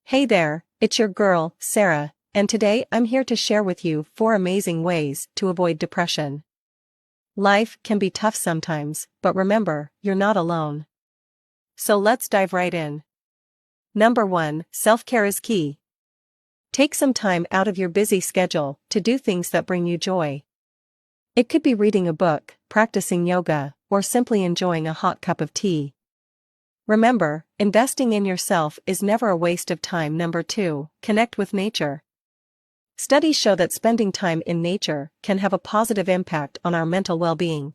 Hey there, it's your girl, Sarah, and today I'm here to share with you 4 amazing ways to avoid depression. Life can be tough sometimes, but remember, you're not alone. So let's dive right in. Number 1, self-care is key. Take some time out of your busy schedule to do things that bring you joy. It could be reading a book, practicing yoga, or simply enjoying a hot cup of tea. Remember, investing in yourself is never a waste of time. Number 2, connect with nature. Studies show that spending time in nature can have a positive impact on our mental well-being.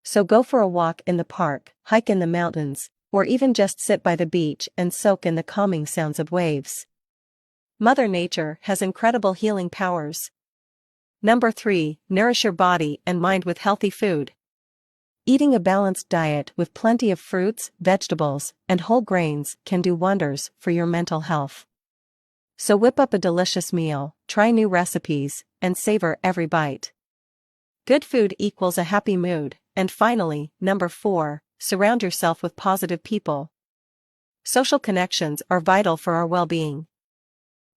So go for a walk in the park, hike in the mountains, or even just sit by the beach and soak in the calming sounds of waves. Mother Nature has incredible healing powers. Number 3, nourish your body and mind with healthy food. Eating a balanced diet with plenty of fruits, vegetables, and whole grains can do wonders for your mental health. So whip up a delicious meal, try new recipes, and savor every bite. Good food equals a happy mood. And finally, number 4, surround yourself with positive people. Social connections are vital for our well-being.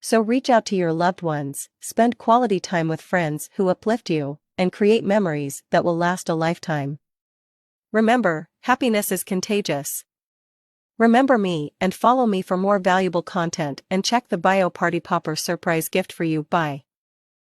So reach out to your loved ones, spend quality time with friends who uplift you, and create memories that will last a lifetime. Remember, happiness is contagious. Remember me and follow me for more valuable content, and check the bio. Party Popper surprise gift for you. Bye.